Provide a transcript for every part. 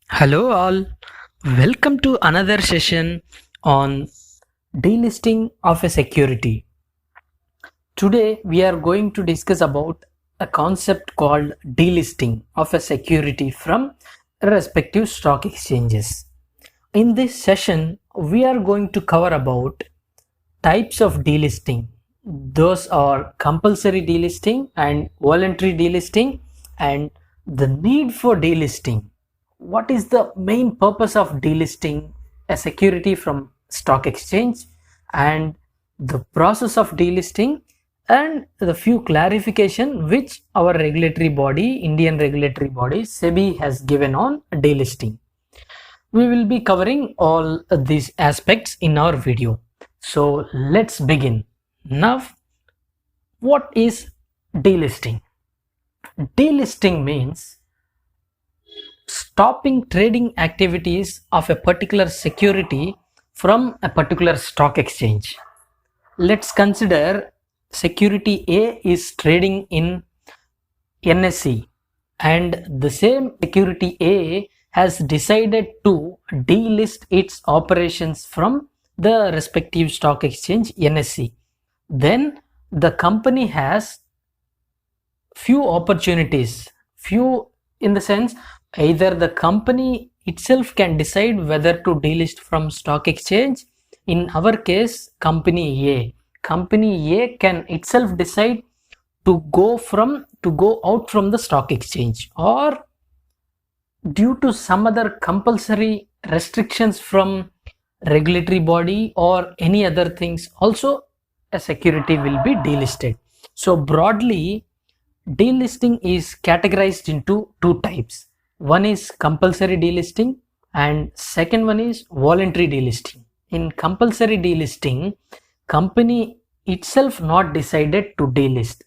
Hello, all. Welcome to another session on delisting of a security. Today, we are going to discuss about a concept called delisting of a security from respective stock exchanges. In this session, we are going to cover about types of delisting. Those are compulsory delisting and voluntary delisting, and the need for delisting. What is the main purpose of delisting a security from stock exchange, and the process of delisting, and the few clarification which our regulatory body, Indian regulatory body SEBI, has given on delisting. We will be covering all these aspects in our video. So let's begin. Now, what is delisting? Delisting means stopping trading activities of a particular security from a particular stock exchange. Let's consider security A is trading in NSE, and the same security A has decided to delist its operations from the respective stock exchange NSE. Then the company has few opportunities, few in the sense either the company itself can decide whether to delist from stock exchange. In our case, company A can itself decide to go out from the stock exchange, or due to some other compulsory restrictions from regulatory body or any other things, also a security will be delisted. So broadly, delisting is categorized into two types. One is compulsory delisting and second one is voluntary delisting. In compulsory delisting, company itself not decided to delist.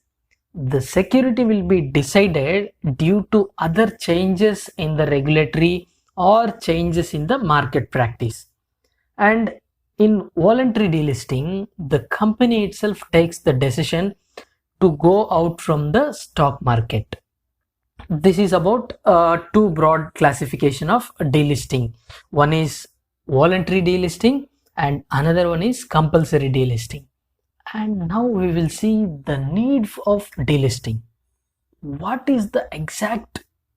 The security will be decided due to other changes in the regulatory or changes in the market practice. And in voluntary delisting, the company itself takes the decision to go out from the stock market. This is about two broad classification of delisting. One is voluntary delisting and another one is compulsory delisting. And now we will see the need of delisting. What is the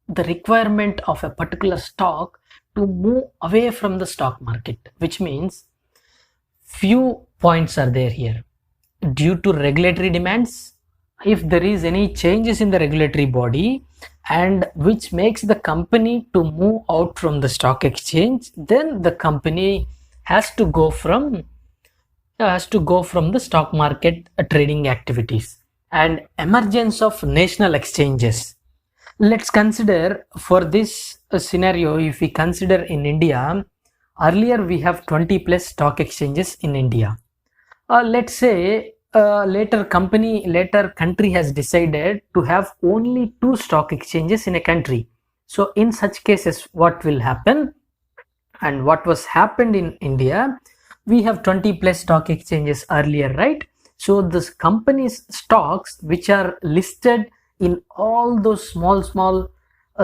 requirement of a particular stock to move away from the stock market, which means few points are there here. Due to regulatory demands, if there is any changes in the regulatory body and which makes the company to move out from the stock exchange, then the company has to go from the stock market trading activities. And emergence of national exchanges. Let's consider for this scenario, if we consider in India, earlier we have 20 plus stock exchanges in India. Let's say later country has decided to have only 2 stock exchanges in a country. So in such cases, what will happen, and what was happened in India, we have 20 plus stock exchanges earlier, right? So this company's stocks which are listed in all those small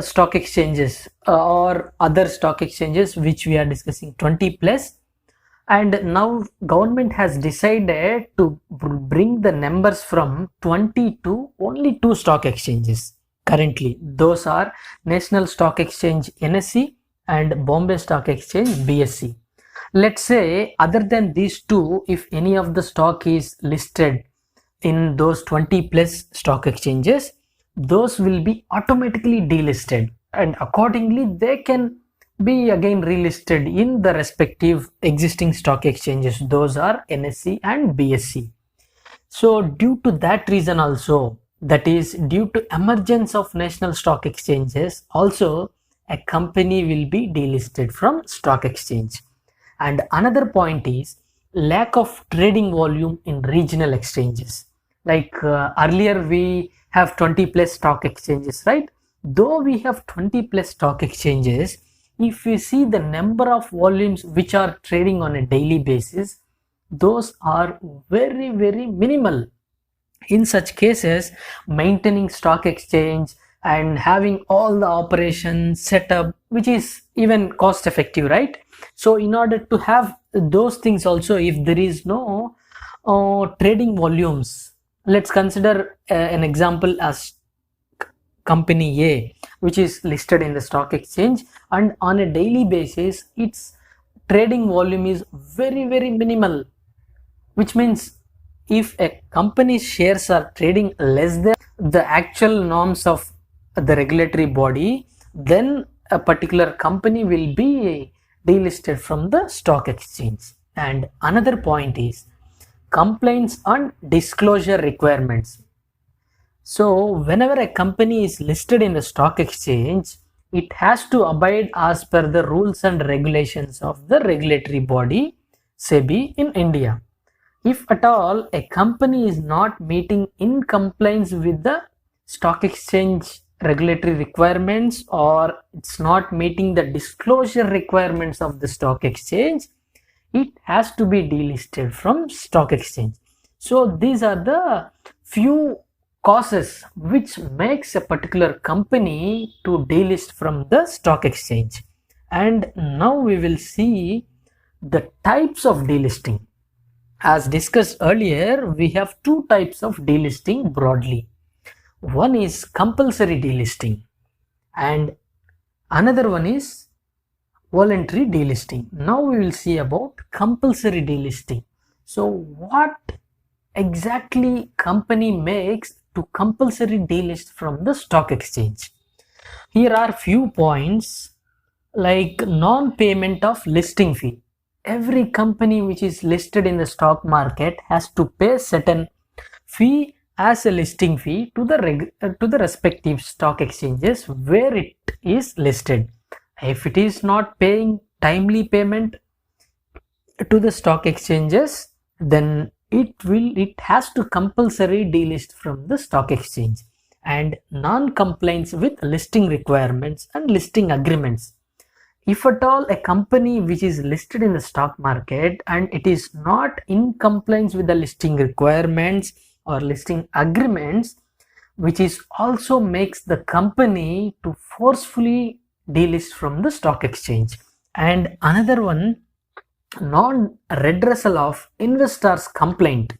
stock exchanges or other stock exchanges which we are discussing, 20 plus, and now government has decided to bring the numbers from 20 to only 2 stock exchanges currently. Those are National Stock Exchange NSE and Bombay Stock Exchange BSE. Let's say other than these two, if any of the stock is listed in those 20 plus stock exchanges, those will be automatically delisted, and accordingly they can be again relisted in the respective existing stock exchanges. Those are NSE and BSE. So due to that reason also, that is due to emergence of national stock exchanges, also a company will be delisted from stock exchange. And another point is lack of trading volume in regional exchanges. Like earlier we have 20 plus stock exchanges, right? Though we have 20 plus stock exchanges, if we see the number of volumes which are trading on a daily basis, those are very minimal. In such cases, maintaining stock exchange and having all the operations set up which is even cost effective, right? So in order to have those things also, if there is no trading volumes, let's consider an example as company A, which is listed in the stock exchange, and on a daily basis its trading volume is very minimal, which means if a company's shares are trading less than the actual norms of the regulatory body, then a particular company will be delisted from the stock exchange. And another point is compliance on disclosure requirements. So whenever a company is listed in the stock exchange, it has to abide as per the rules and regulations of the regulatory body SEBI in India. If at all a company is not meeting in compliance with the stock exchange regulatory requirements, or it's not meeting the disclosure requirements of the stock exchange, it has to be delisted from stock exchange. So these are the few causes which makes a particular company to delist from the stock exchange. And now we will see the types of delisting. As discussed earlier, we have two types of delisting broadly. One is compulsory delisting and another one is voluntary delisting. Now we will see about compulsory delisting. So what exactly company makes to compulsory delist from the stock exchange? Here are few points, like non-payment of listing fee. Every company which is listed in the stock market has to pay certain fee as a listing fee to the respective stock exchanges where it is listed. If it is not paying timely payment to the stock exchanges, then it has to compulsory delist from the stock exchange. And non-compliance with listing requirements and listing agreements. If at all a company which is listed in the stock market and it is not in compliance with the listing requirements or listing agreements, which is also makes the company to forcefully delist from the stock exchange. And another one, non-redressal of investors' complaint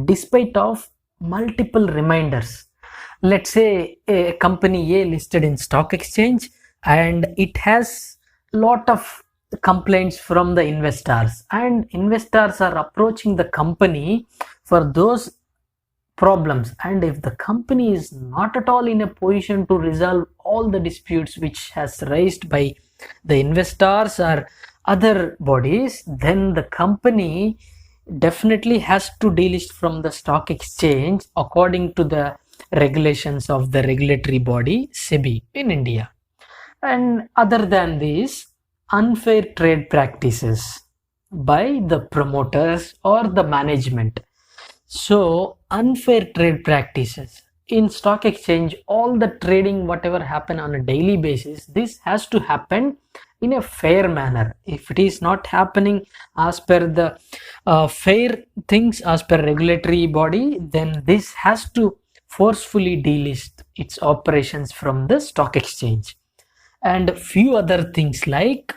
despite of multiple reminders. Let's say a company A listed in stock exchange and it has lot of complaints from the investors, and investors are approaching the company for those problems, and if the company is not at all in a position to resolve all the disputes which has raised by the investors or other bodies, then the company definitely has to delist from the stock exchange according to the regulations of the regulatory body SEBI in India. And other than this, unfair trade practices by the promoters or the management. So unfair trade practices in stock exchange, all the trading whatever happen on a daily basis, this has to happen in a fair manner. If it is not happening as per the fair things as per regulatory body, then this has to forcefully delist its operations from the stock exchange. And few other things like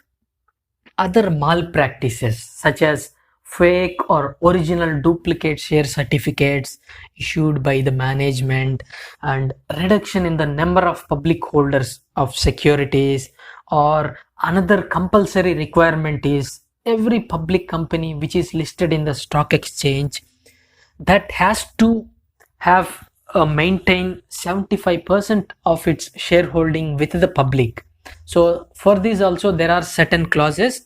other malpractices such as fake or original duplicate share certificates issued by the management, and reduction in the number of public holders of securities. Or another compulsory requirement is every public company which is listed in the stock exchange, that has to have maintain 75% of its shareholding with the public. So for this also there are certain clauses.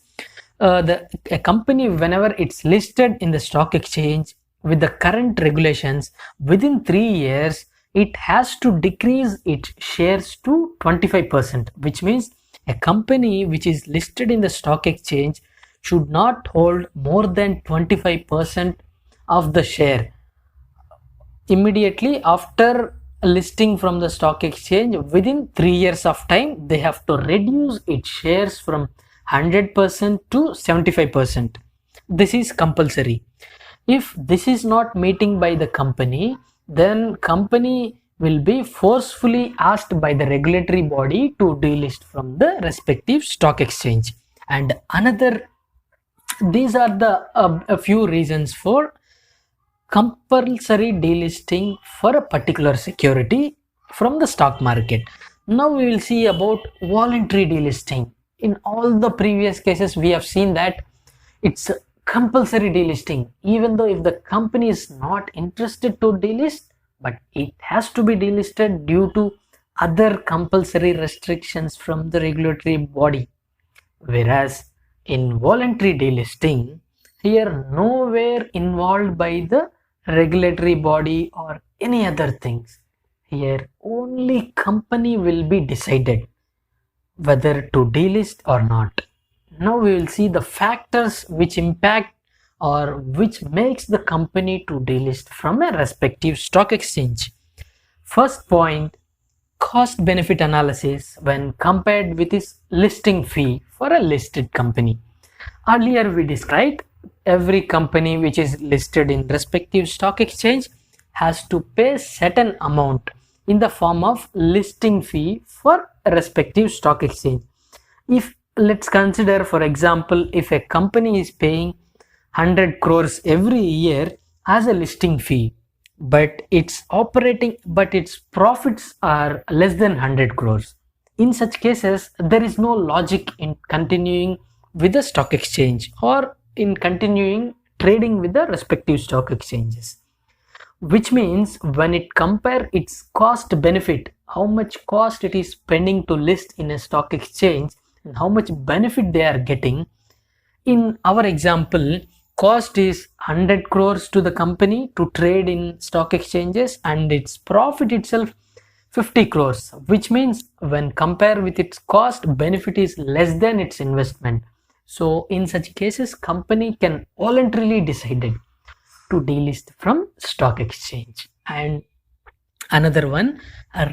A company, whenever it's listed in the stock exchange with the current regulations, within 3 years it has to decrease its shares to 25%, which means a company which is listed in the stock exchange should not hold more than 25% of the share. Immediately after listing from the stock exchange, within 3 years of time, they have to reduce its shares from 100% to 75%. This is compulsory. If this is not meeting by the company, then company will be forcefully asked by the regulatory body to delist from the respective stock exchange. And these are the a few reasons for compulsory delisting for a particular security from the stock market. Now we will see about voluntary delisting. In all the previous cases we have seen that it's compulsory delisting, even though if the company is not interested to delist, but it has to be delisted due to other compulsory restrictions from the regulatory body. Whereas in voluntary delisting, here nowhere involved by the regulatory body or any other things. Here only company will be decided whether to delist or not. Now we will see the factors which impact or which makes the company to delist from a respective stock exchange. First point, cost benefit analysis when compared with its listing fee for a listed company. Earlier we described every company which is listed in respective stock exchange has to pay certain amount in the form of listing fee for a respective stock exchange. If let's consider, for example, if a company is paying 100 crores every year as a listing fee, but its profits are less than 100 crores. In such cases, there is no logic in continuing with the stock exchange or in continuing trading with the respective stock exchanges. Which means when it compare its cost benefit, how much cost it is spending to list in a stock exchange and how much benefit they are getting. In our example, cost is 100 crores to the company to trade in stock exchanges and its profit itself 50 crores, which means when compared with its cost, benefit is less than its investment. So in such cases, company can voluntarily decide to delist from stock exchange. And another one,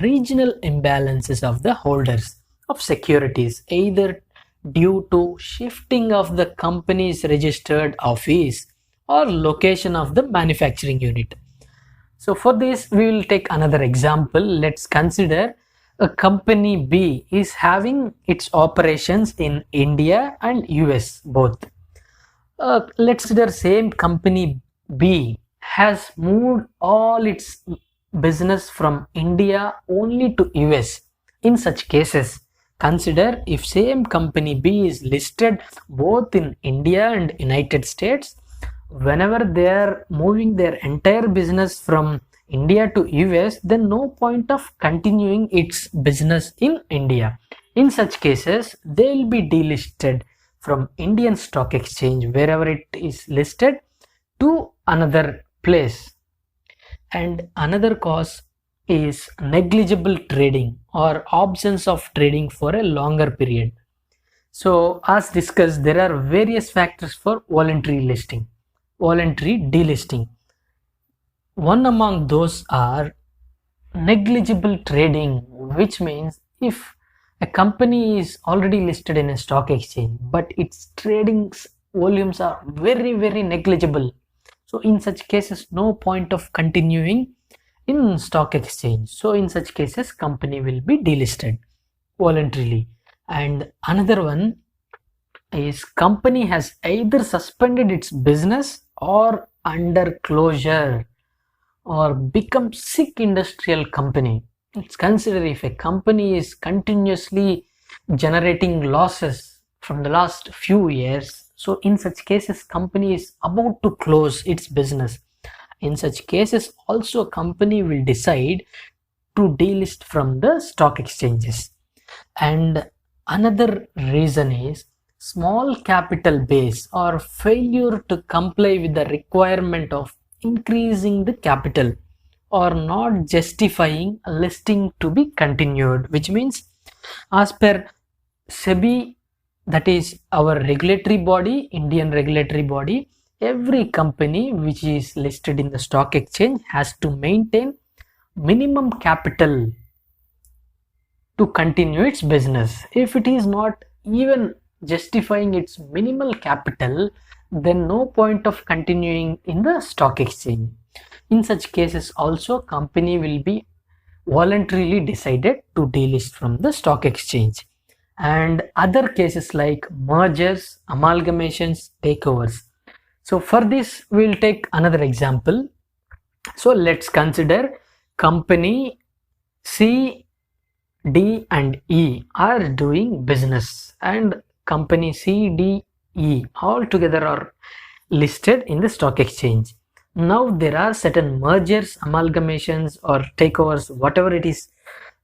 regional imbalances of the holders of securities, either due to shifting of the company's registered office or location of the manufacturing unit. So for this we will take another example. Let's consider a company B is having its operations in India and US both. Let's consider same company B has moved all its business from India only to US. In such cases, consider if same company B is listed both in India and United States, whenever they are moving their entire business from India to US, then no point of continuing its business in India. In such cases, they will be delisted from Indian stock exchange wherever it is listed to another place. And another cause is negligible trading or absence of trading for a longer period. So as discussed, there are various factors for voluntary delisting. One among those are negligible trading, which means if a company is already listed in a stock exchange but its trading volumes are very negligible, so in such cases no point of continuing in stock exchange. So in such cases company will be delisted voluntarily. And another one is company has either suspended its business or under closure or become sick industrial company. Let's consider if a company is continuously generating losses from the last few years. So in such cases company is about to close its business. In such cases also a company will decide to delist from the stock exchanges. And another reason is small capital base or failure to comply with the requirement of increasing the capital or not justifying a listing to be continued, which means as per SEBI, that is our regulatory body, Indian regulatory body, every company which is listed in the stock exchange has to maintain minimum capital to continue its business. If it is not even justifying its minimal capital, then no point of continuing in the stock exchange. In such cases also company will be voluntarily decided to delist from the stock exchange. And other cases like mergers, amalgamations, takeovers. So for this, we'll take another example. So let's consider company C, D and E are doing business, and company C, D, E all together are listed in the stock exchange. Now there are certain mergers, amalgamations or takeovers, whatever it is,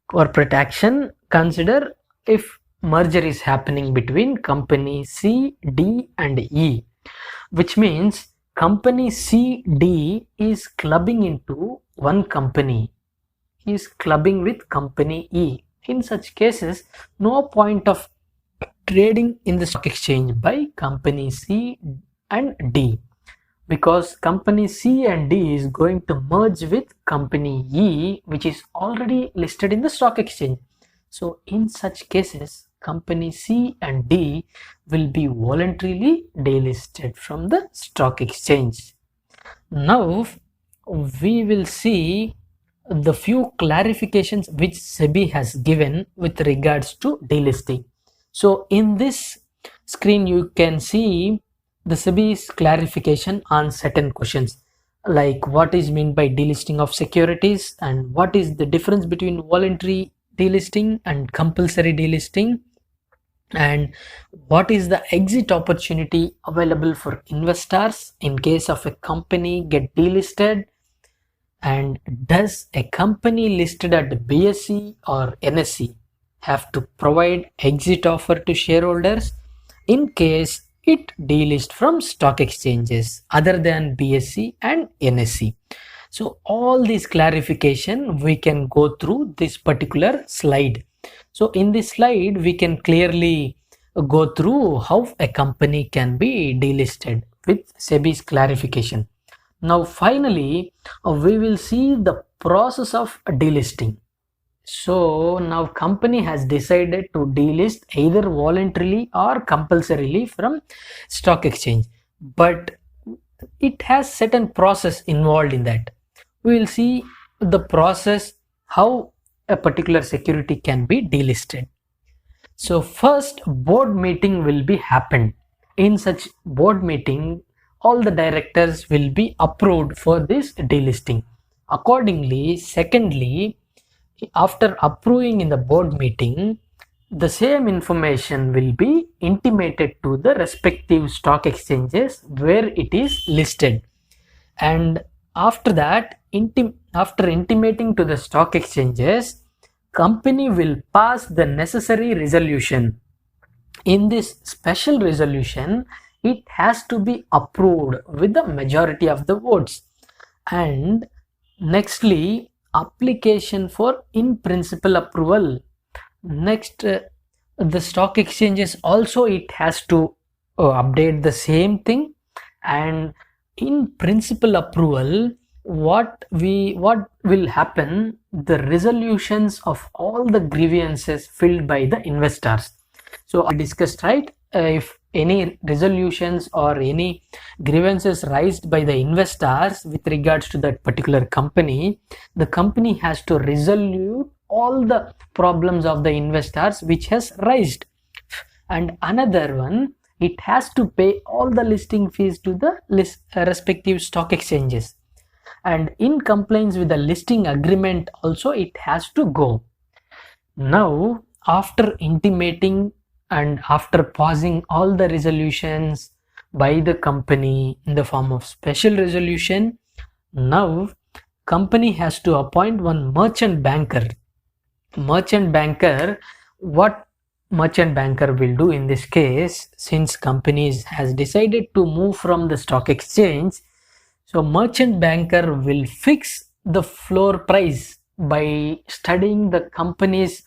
corporate action. Consider if merger is happening between company C, D and E, which means company C, D is clubbing into one company, is clubbing with company E. In such cases, no point of trading in the stock exchange by company C and D, because company C and D is going to merge with company E, which is already listed in the stock exchange. So in such cases, company C and D will be voluntarily delisted from the stock exchange. Now we will see the few clarifications which SEBI has given with regards to delisting. So in this screen you can see the SEBI's clarification on certain questions, like what is meant by delisting of securities, and what is the difference between voluntary delisting and compulsory delisting, and what is the exit opportunity available for investors in case of a company get delisted, and does a company listed at BSE or NSE have to provide exit offer to shareholders in case it delist from stock exchanges other than BSE and NSE? So all these clarification we can go through this particular slide. So in this slide we can clearly go through how a company can be delisted with SEBI's clarification. Now finally we will see the process of delisting. So now company has decided to delist either voluntarily or compulsorily from stock exchange, but it has certain process involved in that. We will see the process how a particular security can be delisted. So first board meeting will be happened. In such board meeting, all the directors will be approved for this delisting. Accordingly, secondly, after approving in the board meeting, the same information will be intimated to the respective stock exchanges where it is listed, and after that, after intimating to the stock exchanges, company will pass the necessary resolution. In this special resolution, it has to be approved with the majority of the votes. And nextly, application for in principle approval. Next, the stock exchanges also it has to update the same thing. And in principle approval, what will happen, the resolutions of all the grievances filled by the investors. So I discussed, right, if any resolutions or any grievances raised by the investors with regards to that particular company, the company has to resolve all the problems of the investors which has raised. And another one, it has to pay all the listing fees to the respective stock exchanges, and in compliance with the listing agreement also it has to go. Now after intimating and after passing all the resolutions by the company in the form of special resolution, now company has to appoint one merchant banker. What merchant banker will do in this case, since companies has decided to move from the stock exchange, so merchant banker will fix the floor price by studying the company's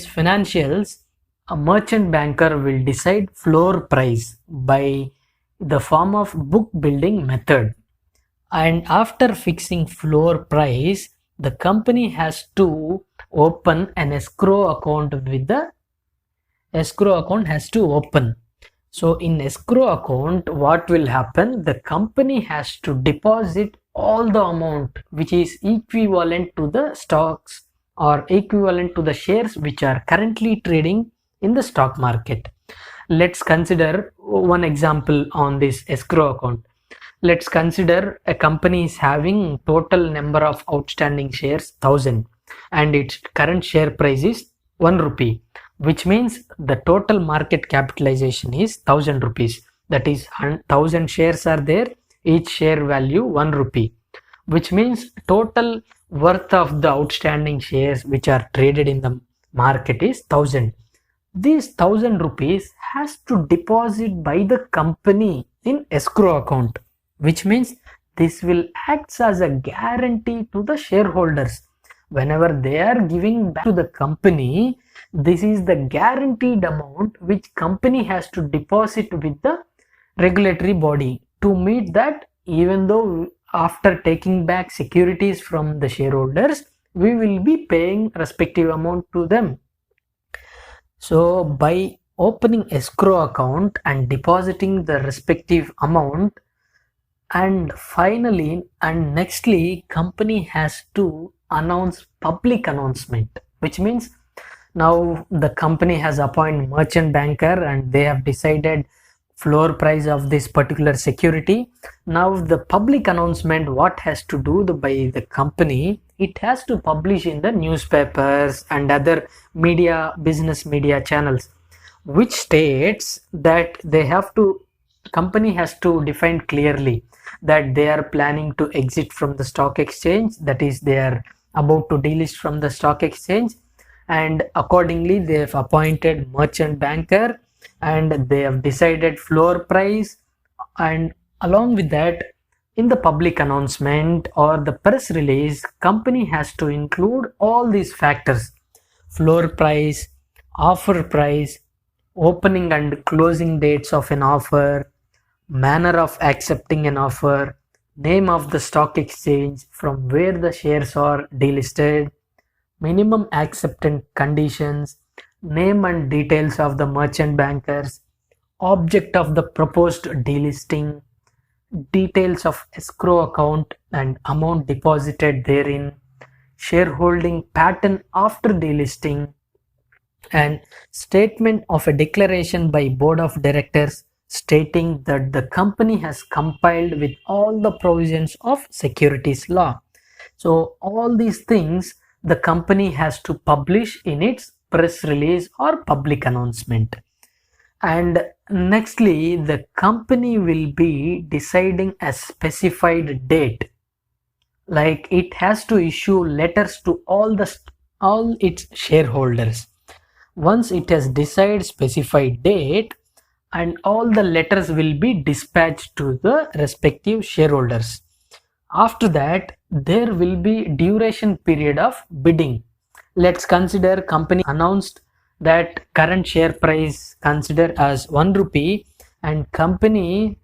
financials. A merchant banker will decide floor price by the form of book building method, and after fixing floor price, the company has to open an escrow account with the escrow account has to open. So in escrow account, what will happen? The company has to deposit all the amount which is equivalent to the stocks or equivalent to the shares which are currently trading in the stock market. Let's consider one example on this escrow account. Let's consider a company is having total number of outstanding shares 1000 and its current share price is 1 rupee, which means the total market capitalization is 1000 rupees. That is 1000 shares are there, each share value 1 rupee, which means total worth of the outstanding shares which are traded in the market is 1000. These 1000 rupees has to deposit by the company in escrow account, which means this will act as a guarantee to the shareholders. Whenever they are giving back to the company, this is the guaranteed amount which company has to deposit with the regulatory body to meet that. Even though after taking back securities from the shareholders, we will be paying respective amount to them. So by opening escrow account and depositing the respective amount, and finally and nextly company has to announce public announcement, which means now the company has appointed merchant banker and they have decided floor price of this particular security. Now the public announcement, what has to do by the company, it has to publish in the newspapers and other media, business media channels, which states that they have to, company has to define clearly that they are planning to exit from the stock exchange, that is they are about to delist from the stock exchange, and accordingly they have appointed merchant banker and they have decided floor price. And along with that, in the public announcement or the press release, company has to include all these factors: floor price, offer price, opening and closing dates of an offer, manner of accepting an offer, name of the stock exchange from where the shares are delisted, minimum acceptance conditions, name and details of the merchant bankers, object of the proposed delisting, details of escrow account and amount deposited therein, shareholding pattern after delisting, and statement of a declaration by board of directors stating that the company has complied with all the provisions of securities law. So all these things the company has to publish in its press release or public announcement. And nextly, the company will be deciding a specified date, like it has to issue letters to all its shareholders. Once it has decided specified date, and all the letters will be dispatched to the respective shareholders. After that, there will be duration period of bidding. Let's consider company announced that current share price consider as 1 rupee, and company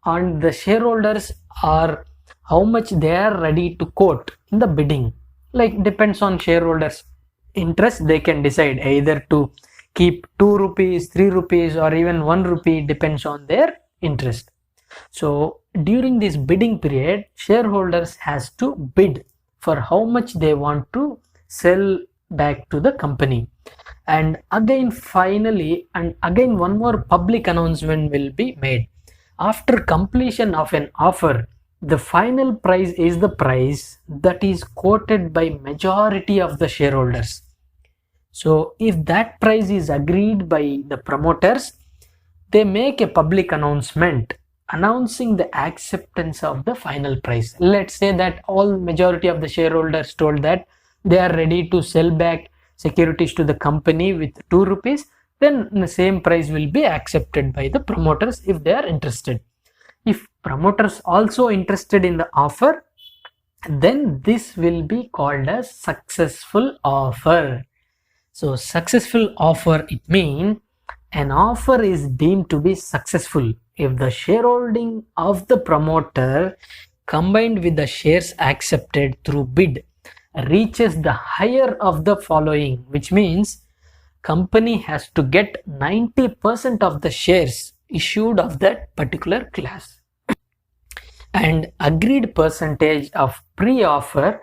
and the shareholders are how much they are ready to quote in the bidding. Like depends on shareholders interest, they can decide either to keep 2 rupees, 3 rupees or even 1 rupee, depends on their interest. So during this bidding period, shareholders has to bid for how much they want to sell back to the company. And again finally, and again one more public announcement will be made. After completion of an offer, the final price is the price that is quoted by majority of the shareholders. So if that price is agreed by the promoters, they make a public announcement announcing the acceptance of the final price. Let's say that all majority of the shareholders told that they are ready to sell back securities to the company with 2 rupees, then the same price will be accepted by the promoters if they are interested. If promoters also interested in the offer, then this will be called as successful offer. So successful offer, it means an offer is deemed to be successful if the shareholding of the promoter combined with the shares accepted through bid reaches the higher of the following, which means company has to get 90% of the shares issued of that particular class. and agreed percentage of pre-offer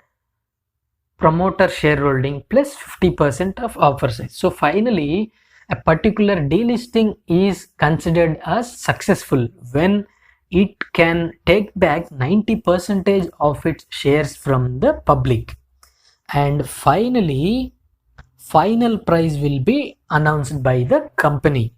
promoter shareholding plus 50% of offer size. So finally, a particular delisting is considered as successful when it can take back 90% of its shares from the public. And finally, final price will be announced by the company.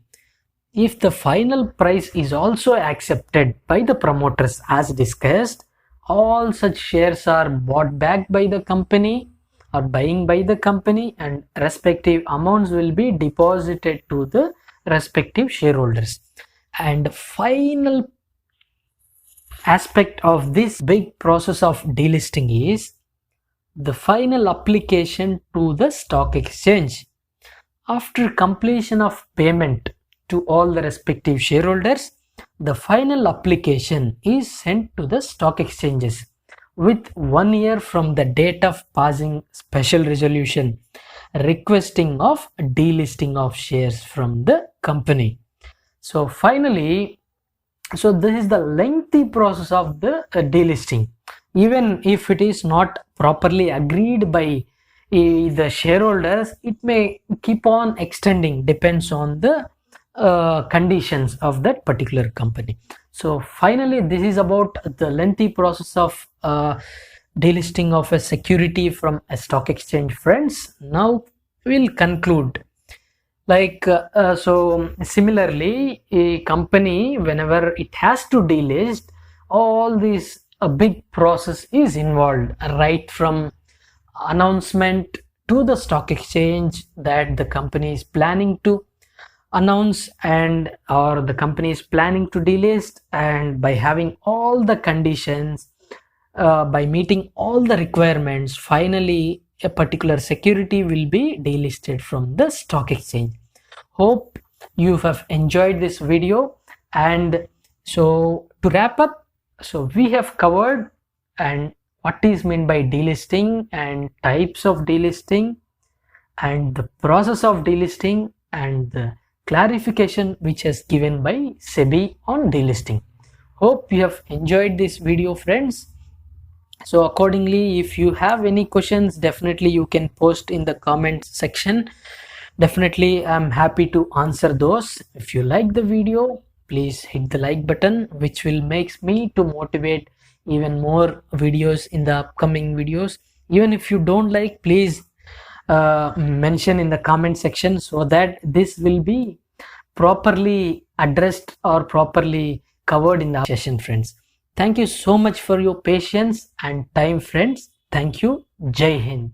If the final price is also accepted by the promoters as discussed, all such shares are bought back by the company or buying by the company, and respective amounts will be deposited to the respective shareholders. And final aspect of this big process of delisting is the final application to the stock exchange. After completion of payment to all the respective shareholders, the final application is sent to the stock exchanges with 1 year from the date of passing special resolution requesting of delisting of shares from the company. So finally, so this is the lengthy process of the delisting. Even if it is not properly agreed by the shareholders, it may keep on extending, depends on the conditions of that particular company. So finally, this is about the lengthy process of delisting of a security from a stock exchange, friends. Now we'll conclude. So similarly, a company, whenever it has to delist, all this a big process is involved, right from announcement to the stock exchange that the company is planning to announce, and or the company is planning to delist, and by having all the conditions, by meeting all the requirements, finally a particular security will be delisted from the stock exchange. Hope you have enjoyed this video. And so to wrap up, so we have covered and what is meant by delisting and types of delisting and the process of delisting and the clarification which is given by SEBI on delisting. Hope you have enjoyed this video, friends. So accordingly, if you have any questions, definitely you can post in the comment section. Definitely I'm happy to answer those. If you like the video, please hit the like button, which will makes me to motivate even more videos in the upcoming videos. Even if you don't like, please mention in the comment section so that this will be properly addressed or properly covered in the session, friends. Thank you so much for your patience and time, friends. Thank you. Jai Hind.